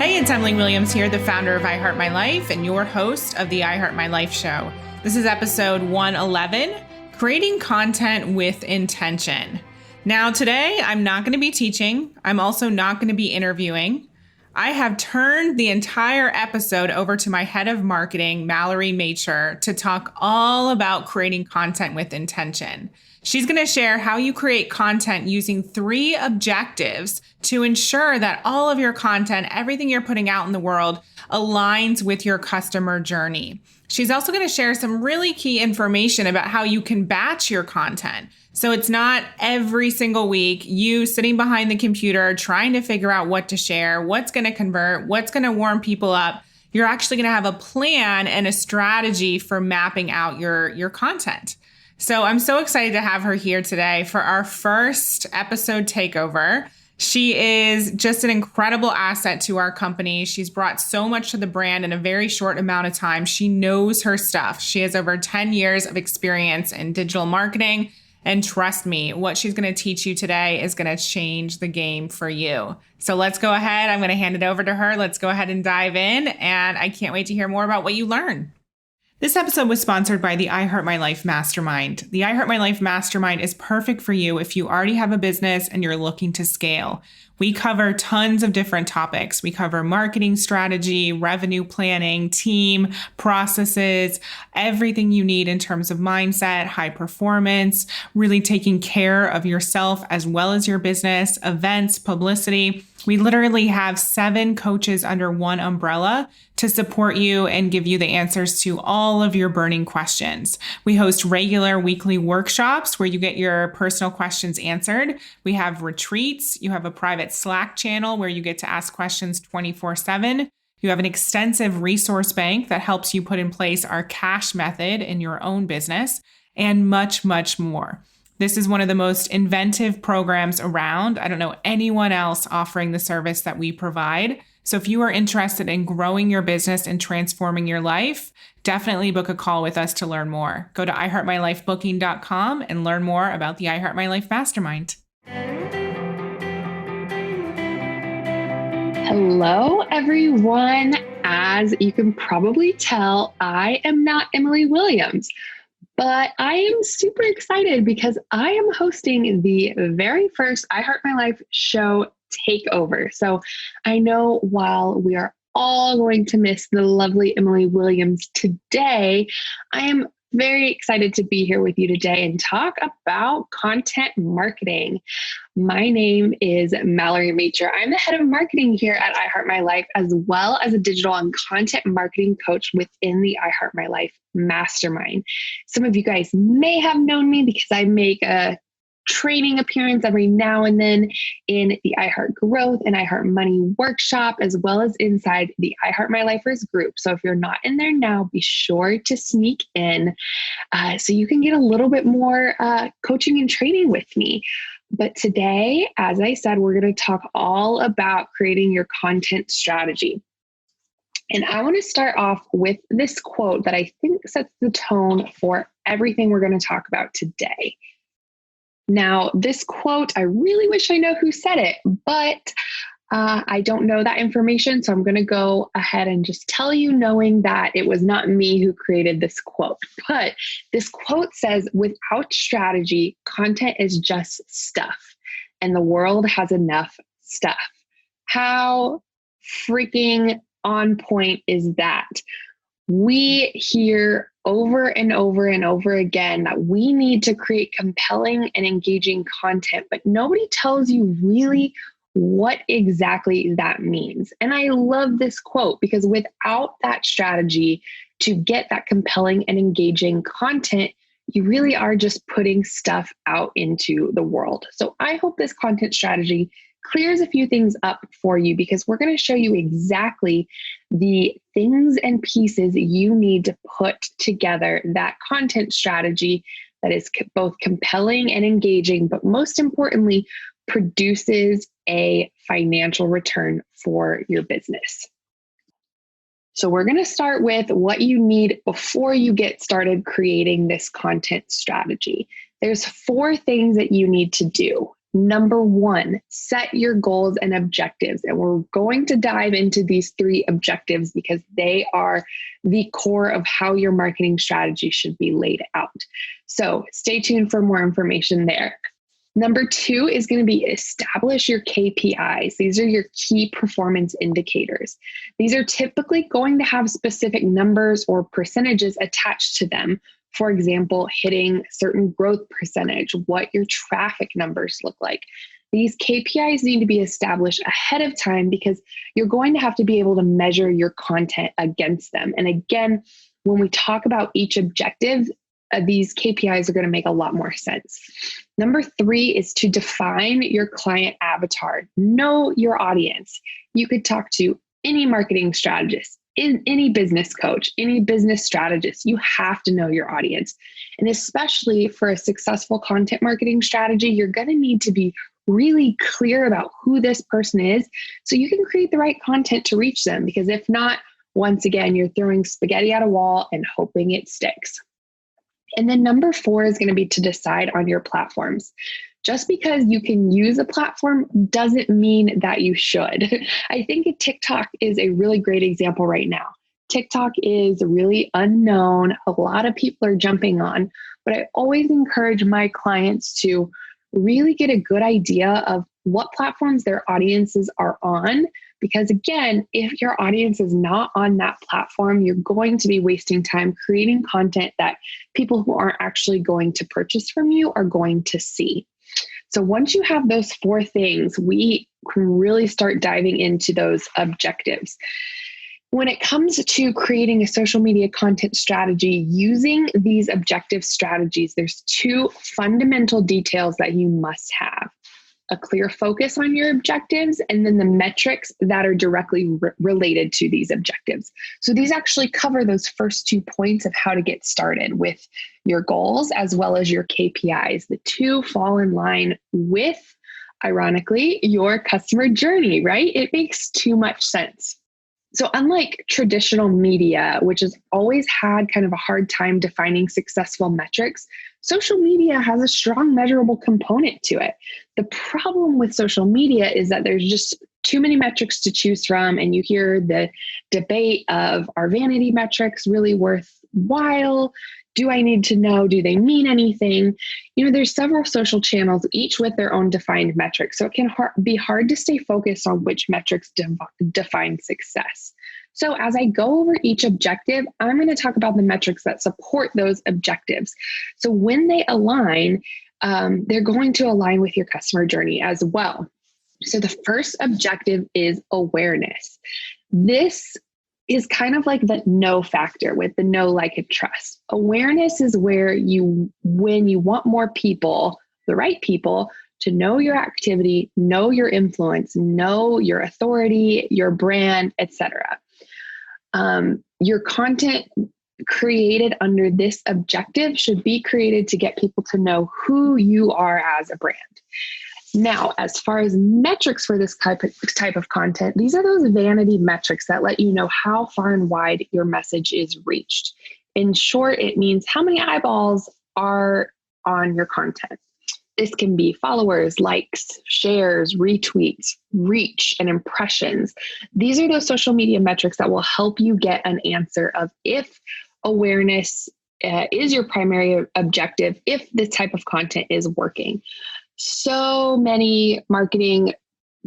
Hey, it's Emily Williams here, the founder of I Heart My Life and your host of the I Heart My Life show. This is episode 111, Creating Content with Intention. Now, today, I'm not going to be teaching. I'm also not going to be interviewing. I have turned the entire episode over to my head of marketing, Mallory Majcher, to talk all about creating content with intention. She's going to share how you create content using 3 objectives to ensure that all of your content, everything you're putting out in the world, aligns with your customer journey. She's also going to share some really key information about how you can batch your content. So it's not every single week you sitting behind the computer trying to figure out what to share, what's going to convert, what's going to warm people up. You're actually going to have a plan and a strategy for mapping out your content. So I'm so excited to have her here today for our first episode takeover. She is just an incredible asset to our company. She's brought so much to the brand in a very short amount of time. She knows her stuff. She has over 10 years of experience in digital marketing. And trust me, what she's going to teach you today is going to change the game for you. So let's go ahead. I'm going to hand it over to her. Let's go ahead and dive in. And I can't wait to hear more about what you learn. This episode was sponsored by the I Heart My Life Mastermind. The I Heart My Life Mastermind is perfect for you if you already have a business and you're looking to scale. We cover tons of different topics. We cover marketing strategy, revenue planning, team, processes, everything you need in terms of mindset, high performance, really taking care of yourself as well as your business, events, publicity. We literally have 7 coaches under one umbrella to support you and give you the answers to all of your burning questions. We host regular weekly workshops where you get your personal questions answered. We have retreats. You have a private Slack channel where you get to ask questions 24/7. You have an extensive resource bank that helps you put in place our cash method in your own business, and much, much more. This is one of the most inventive programs around. I don't know anyone else offering the service that we provide. So if you are interested in growing your business and transforming your life, definitely book a call with us to learn more. Go to iheartmylifebooking.com and learn more about the I Heart My Life Mastermind. Hello, everyone. As you can probably tell, I am not Emily Williams. But I am super excited because I am hosting the very first I Heart My Life show takeover. So I know while we are all going to miss the lovely Emily Williams today, I am very excited to be here with you today and talk about content marketing. My name is Mallory Majcher. I'm the head of marketing here at I Heart My Life, as well as a digital and content marketing coach within the I Heart My Life Mastermind. Some of you guys may have known me because I make a training appearance every now and then in the I Heart Growth and I Heart Money workshop, as well as inside the I Heart My Lifers group. So if you're not in there now, be sure to sneak in so you can get a little bit more coaching and training with me. But today, as I said, we're going to talk all about creating your content strategy. And I want to start off with this quote that I think sets the tone for everything we're going to talk about today. Now, this quote, I really wish I know who said it, but I don't know that information. So I'm going to go ahead and just tell you, knowing that it was not me who created this quote. But this quote says, without strategy, content is just stuff, and the world has enough stuff. How freaking on point is that? We hear over and over and over again that we need to create compelling and engaging content, but nobody tells you really what exactly that means. And I love this quote because without that strategy to get that compelling and engaging content, you really are just putting stuff out into the world. So I hope this content strategy clears a few things up for you, because we're going to show you exactly the things and pieces you need to put together that content strategy that is both compelling and engaging, but most importantly, produces a financial return for your business. So we're going to start with what you need before you get started creating this content strategy. There's 4 things that you need to do. Number one, set your goals and objectives. And we're going to dive into these 3 objectives because they are the core of how your marketing strategy should be laid out. So stay tuned for more information there. Number 2 is going to be establish your KPIs. These are your key performance indicators. These are typically going to have specific numbers or percentages attached to them. For example, hitting certain growth percentage, what your traffic numbers look like. These KPIs need to be established ahead of time because you're going to have to be able to measure your content against them. And again, when we talk about each objective, these KPIs are going to make a lot more sense. Number 3 is to define your client avatar. Know your audience. You could talk to any marketing strategist, any business coach, any business strategist. You have to know your audience. And especially for a successful content marketing strategy, you're going to need to be really clear about who this person is so you can create the right content to reach them. Because if not, once again, you're throwing spaghetti at a wall and hoping it sticks. And then number 4 is going to be to decide on your platforms. Just because you can use a platform doesn't mean that you should. I think TikTok is a really great example right now. TikTok is really unknown. A lot of people are jumping on, but I always encourage my clients to really get a good idea of what platforms their audiences are on. Because again, if your audience is not on that platform, you're going to be wasting time creating content that people who aren't actually going to purchase from you are going to see. So once you have those 4 things, we can really start diving into those objectives. When it comes to creating a social media content strategy, using these objective strategies, there's 2 fundamental details that you must have. A clear focus on your objectives, and then the metrics that are directly related to these objectives. So these actually cover those first 2 points of how to get started with your goals as well as your KPIs. The 2 fall in line with, ironically, your customer journey, right? It makes too much sense. So unlike traditional media, which has always had kind of a hard time defining successful metrics, social media has a strong measurable component to it. The problem with social media is that there's just too many metrics to choose from, and you hear the debate of, are vanity metrics really worthwhile? Do I need to know? Do they mean anything? There's several social channels, each with their own defined metrics. So it can be hard to stay focused on which metrics define success. So as I go over each objective, I'm going to talk about the metrics that support those objectives. So when they align, they're going to align with your customer journey as well. So the first objective is awareness. This is kind of like the know factor with the know, like, and trust. Awareness is where when you want more people, the right people, to know your activity, know your influence, know your authority, your brand, etc. Your content created under this objective should be created to get people to know who you are as a brand. Now, as far as metrics for this type of content, these are those vanity metrics that let you know how far and wide your message is reached. In short, it means how many eyeballs are on your content. This can be followers, likes, shares, retweets, reach, and impressions. These are those social media metrics that will help you get an answer of if awareness is your primary objective, if this type of content is working. So many marketing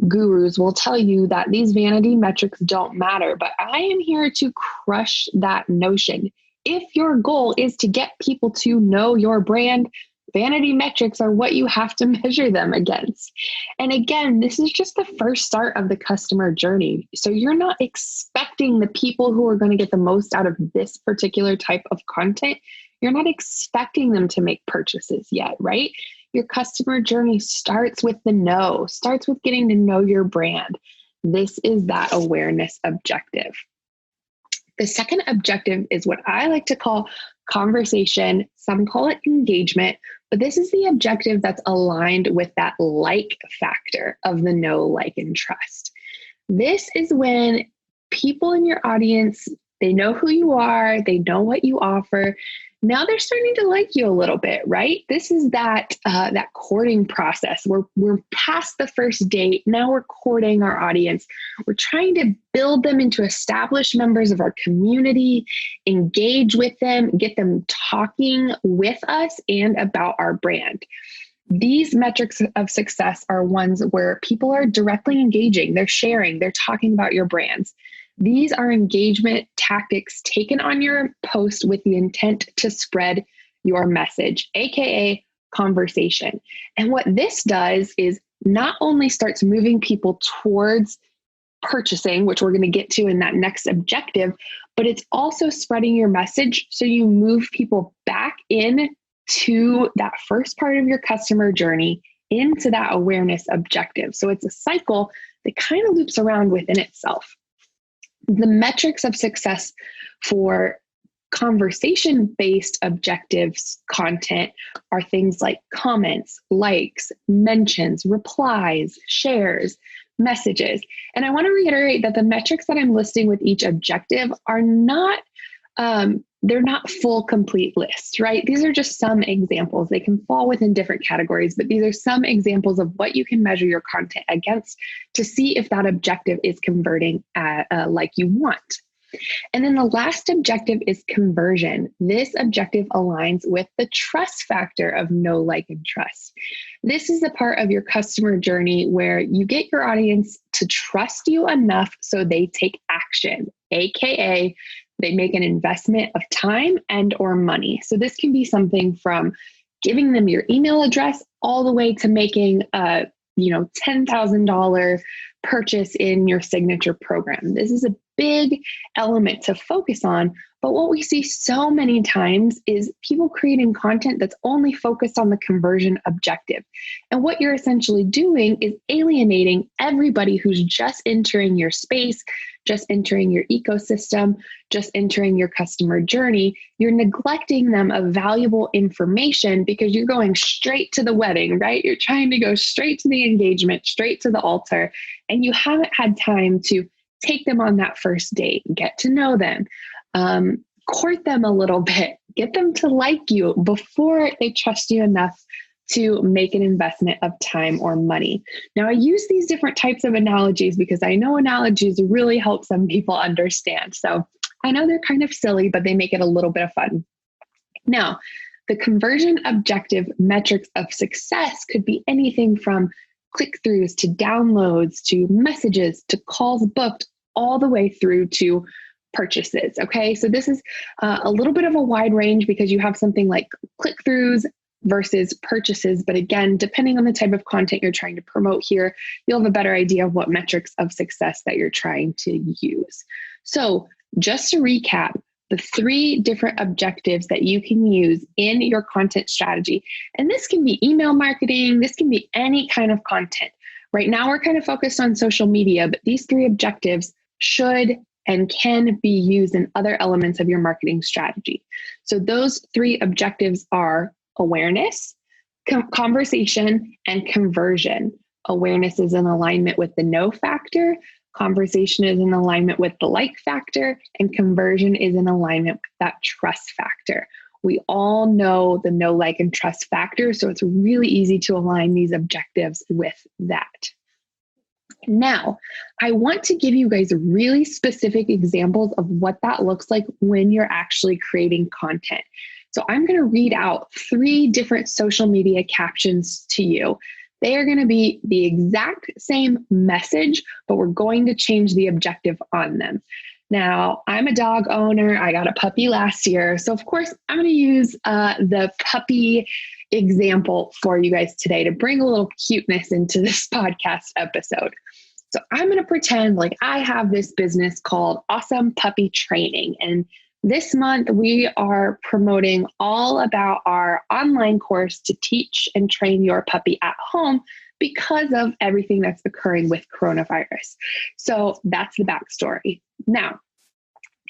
gurus will tell you that these vanity metrics don't matter, but I am here to crush that notion. If your goal is to get people to know your brand, vanity metrics are what you have to measure them against. And again, this is just the first start of the customer journey. So you're not expecting the people who are going to get the most out of this particular type of content. You're not expecting them to make purchases yet, right? Your customer journey starts with the know, starts with getting to know your brand. This is that awareness objective. The second objective is what I like to call conversation. Some call it engagement, but this is the objective that's aligned with that like factor of the know, like, and trust. This is when people in your audience, they know who you are, they know what you offer. now they're starting to like you a little bit, right? This is that courting process. We're past the first date. Now we're courting our audience. We're trying to build them into established members of our community, engage with them, get them talking with us and about our brand. These metrics of success are ones where people are directly engaging, they're sharing, they're talking about your brands. These are engagement tactics taken on your post with the intent to spread your message, aka conversation. And what this does is not only starts moving people towards purchasing, which we're going to get to in that next objective, but it's also spreading your message so you move people back in to that first part of your customer journey, into that awareness objective. So it's a cycle that kind of loops around within itself. The metrics of success for conversation-based objectives content are things like comments, likes, mentions, replies, shares, messages. And I want to reiterate that the metrics that I'm listing with each objective are not, they're not full complete lists, right? These are just some examples. They can fall within different categories, but these are some examples of what you can measure your content against to see if that objective is converting like you want. And then the last objective is conversion. This objective aligns with the trust factor of know, like, and trust. This is the part of your customer journey where you get your audience to trust you enough so they take action, aka they make an investment of time and or money. So this can be something from giving them your email address all the way to making a $10,000 purchase in your signature program. This is a big element to focus on. But what we see so many times is people creating content that's only focused on the conversion objective. And what you're essentially doing is alienating everybody who's just entering your space, just entering your ecosystem, just entering your customer journey. You're neglecting them of valuable information because you're going straight to the wedding, right? You're trying to go straight to the engagement, straight to the altar, and you haven't had time to take them on that first date, get to know them, court them a little bit, get them to like you before they trust you enough to make an investment of time or money. Now, I use these different types of analogies because I know analogies really help some people understand. So I know they're kind of silly, but they make it a little bit of fun. Now, the conversion objective metrics of success could be anything from click-throughs to downloads to messages to calls booked, all the way through to purchases. Okay, so this is a little bit of a wide range because you have something like click-throughs versus purchases. But again, depending on the type of content you're trying to promote here, you'll have a better idea of what metrics of success that you're trying to use. So just to recap, the 3 different objectives that you can use in your content strategy. And this can be email marketing, this can be any kind of content. Right now, we're kind of focused on social media, but these 3 objectives should and can be used in other elements of your marketing strategy. So those 3 objectives are awareness, conversation, and conversion. Awareness is in alignment with the know factor. Conversation is in alignment with the like factor, and conversion is in alignment with that trust factor. We all know the know, like, and trust factor, so it's really easy to align these objectives with that. Now, I want to give you guys really specific examples of what that looks like when you're actually creating content. So I'm going to read out 3 different social media captions to you. They are going to be the exact same message, but we're going to change the objective on them. Now, I'm a dog owner. I got a puppy last year. So of course, I'm going to use the puppy example for you guys today to bring a little cuteness into this podcast episode. So I'm going to pretend like I have this business called Awesome Puppy Training. And this month we are promoting all about our online course to teach and train your puppy at home because of everything that's occurring with coronavirus. So that's the backstory. Now,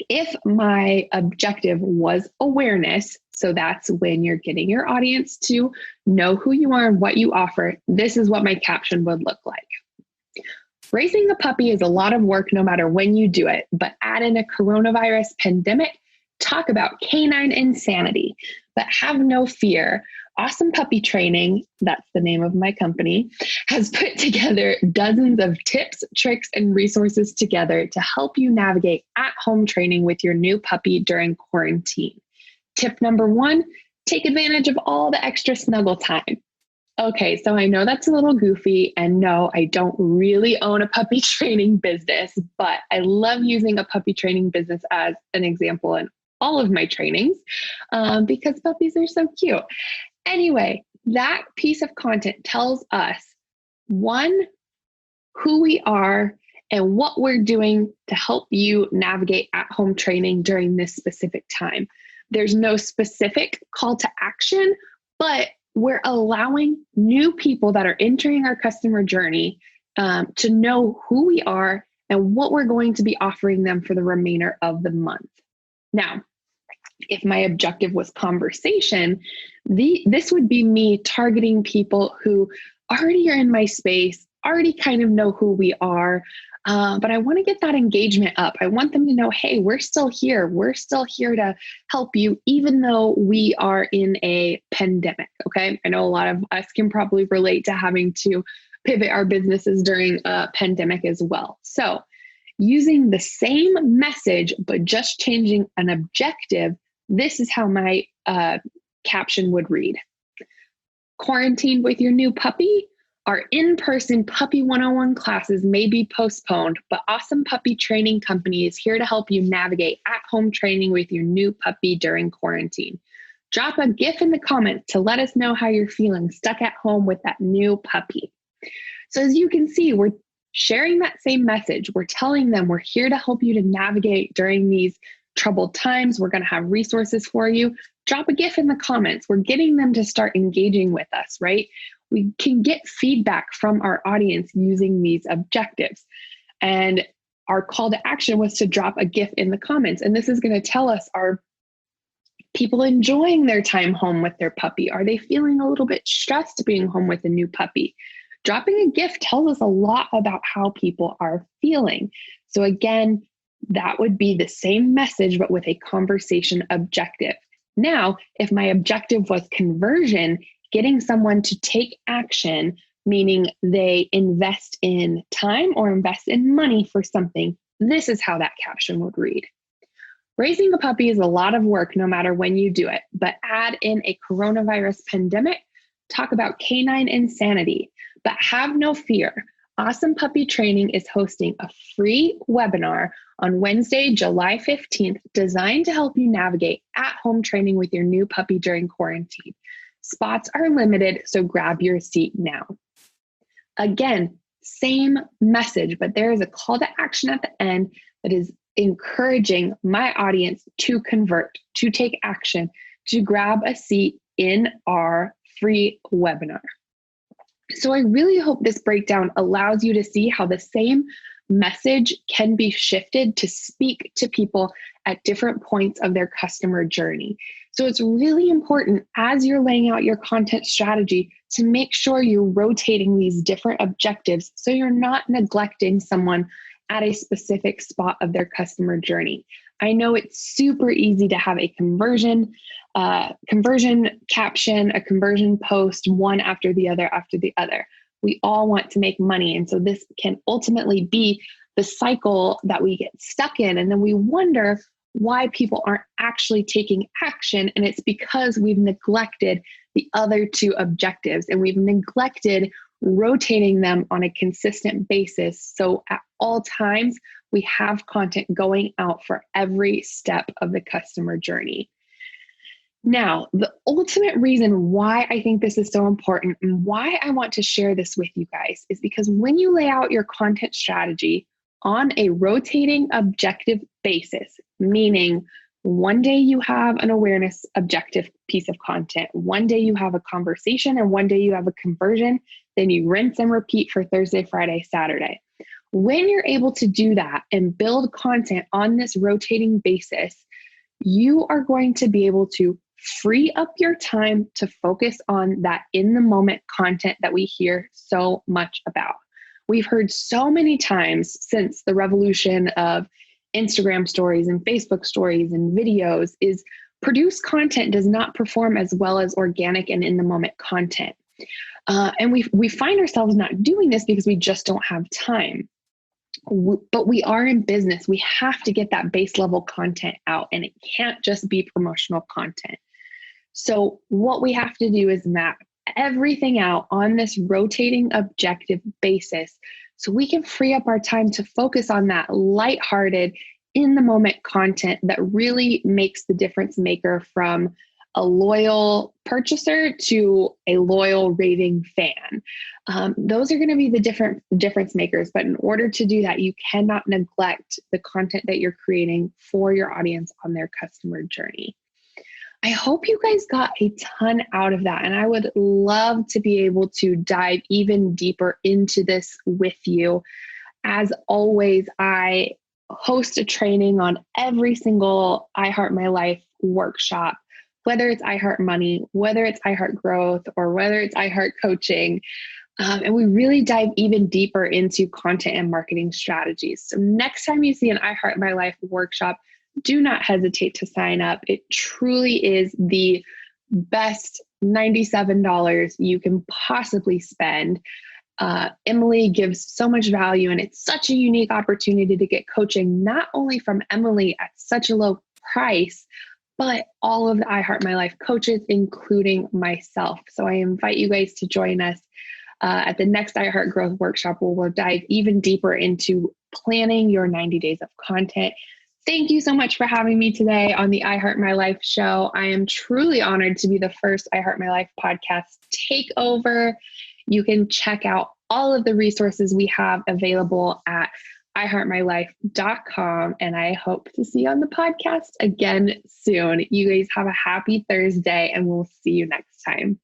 if my objective was awareness, so that's when you're getting your audience to know who you are and what you offer, this is what my caption would look like. Raising a puppy is a lot of work no matter when you do it, but add in a coronavirus pandemic talk about canine insanity, but have no fear. Awesome Puppy Training, that's the name of my company, has put together dozens of tips, tricks, and resources together to help you navigate at-home training with your new puppy during quarantine. Tip number 1, take advantage of all the extra snuggle time. Okay, so I know that's a little goofy, and no, I don't really own a puppy training business, but I love using a puppy training business as an example in all of my trainings because puppies are so cute. Anyway, that piece of content tells us, 1, who we are and what we're doing to help you navigate at-home training during this specific time. There's no specific call to action, but we're allowing new people that are entering our customer journey to know who we are and what we're going to be offering them for the remainder of the month. Now, if my objective was conversation, this would be me targeting people who already are in my space, already kind of know who we are, but I want to get that engagement up. I want them to know, hey, we're still here. We're still here to help you, even though we are in a pandemic, okay? I know a lot of us can probably relate to having to pivot our businesses during a pandemic as well. So using the same message, but just changing an objective, this is how my caption would read. Quarantined with your new puppy? Our in-person Puppy 101 classes may be postponed, but Awesome Puppy Training Company is here to help you navigate at-home training with your new puppy during quarantine. Drop a GIF in the comments to let us know how you're feeling stuck at home with that new puppy. So as you can see, we're sharing that same message. We're telling them we're here to help you to navigate during these troubled times. We're going to have resources for you. Drop a GIF in the comments. We're getting them to start engaging with us, right? We can get feedback from our audience using these objectives. And our call to action was to drop a GIF in the comments. And this is going to tell us, are people enjoying their time home with their puppy? Are they feeling a little bit stressed being home with a new puppy? Dropping a GIF tells us a lot about how people are feeling. So again, that would be the same message, but with a conversation objective. Now, if my objective was conversion, getting someone to take action, meaning they invest in time or invest in money for something, this is how that caption would read. Raising a puppy is a lot of work no matter when you do it, but add in a coronavirus pandemic, talk about canine insanity, but have no fear. Awesome Puppy Training is hosting a free webinar on Wednesday, July 15th, designed to help you navigate at-home training with your new puppy during quarantine. Spots are limited, so grab your seat now. Again, same message, but there is a call to action at the end that is encouraging my audience to convert, to take action, to grab a seat in our free webinar. So I really hope this breakdown allows you to see how the same message can be shifted to speak to people at different points of their customer journey. So it's really important as you're laying out your content strategy to make sure you're rotating these different objectives so you're not neglecting someone at a specific spot of their customer journey. I know it's super easy to have a conversion caption, a conversion post, one after the other after the other. We all want to make money. And so this can ultimately be the cycle that we get stuck in. And then we wonder why people aren't actually taking action. And it's because we've neglected the other two objectives and we've neglected rotating them on a consistent basis. So at all times, we have content going out for every step of the customer journey. Now, the ultimate reason why I think this is so important and why I want to share this with you guys is because when you lay out your content strategy on a rotating objective basis, meaning one day you have an awareness objective piece of content, one day you have a conversation, and one day you have a conversion, then you rinse and repeat for Thursday, Friday, Saturday. When you're able to do that and build content on this rotating basis, you are going to be able to free up your time to focus on that in the moment content that we hear so much about. We've heard so many times since the revolution of Instagram stories and Facebook stories and videos is produced content does not perform as well as organic and in the moment content. And we find ourselves not doing this because we just don't have time. But we are in business. We have to get that base level content out, and it can't just be promotional content. So what we have to do is map everything out on this rotating objective basis so we can free up our time to focus on that lighthearted, in the moment content that really makes the difference maker from a loyal purchaser to a loyal raving fan. Those are going to be the difference makers. But in order to do that, you cannot neglect the content that you're creating for your audience on their customer journey. I hope you guys got a ton out of that. And I would love to be able to dive even deeper into this with you. As always, I host a training on every single I Heart My Life workshop, whether it's I Heart Money, whether it's I Heart Growth, or whether it's I Heart Coaching. And we really dive even deeper into content and marketing strategies. So next time you see an I Heart My Life workshop, do not hesitate to sign up. It truly is the best $97 you can possibly spend. Emily gives so much value, and it's such a unique opportunity to get coaching, not only from Emily at such a low price, but all of the I Heart My Life coaches, including myself. So I invite you guys to join us at the next I Heart Growth workshop, where we'll dive even deeper into planning your 90 days of content. Thank you so much for having me today on the I Heart My Life show. I am truly honored to be the first I Heart My Life podcast takeover. You can check out all of the resources we have available at iheartmylife.com. And I hope to see you on the podcast again soon. You guys have a happy Thursday, and we'll see you next time.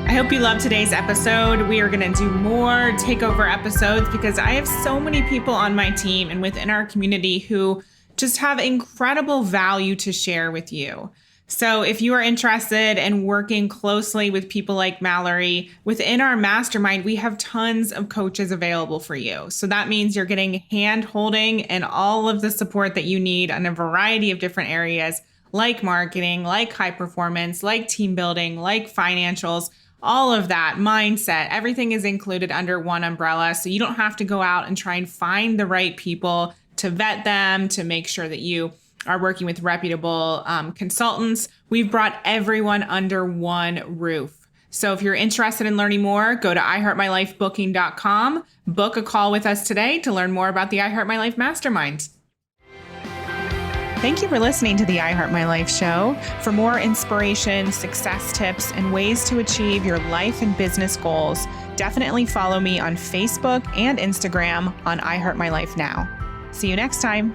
I hope you loved today's episode. We are going to do more takeover episodes because I have so many people on my team and within our community who just have incredible value to share with you. So if you are interested in working closely with people like Mallory, within our mastermind, we have tons of coaches available for you. So that means you're getting hand holding and all of the support that you need on a variety of different areas, like marketing, like high performance, like team building, like financials. All of that, mindset, everything is included under one umbrella. So you don't have to go out and try and find the right people to vet them, to make sure that you are working with reputable consultants. We've brought everyone under one roof. So if you're interested in learning more, go to iheartmylifebooking.com, book a call with us today to learn more about the I Heart My Life Mastermind. Thank you for listening to the I Heart My Life show. For more inspiration, success tips, and ways to achieve your life and business goals, definitely follow me on Facebook and Instagram on I Heart My Life Now. See you next time.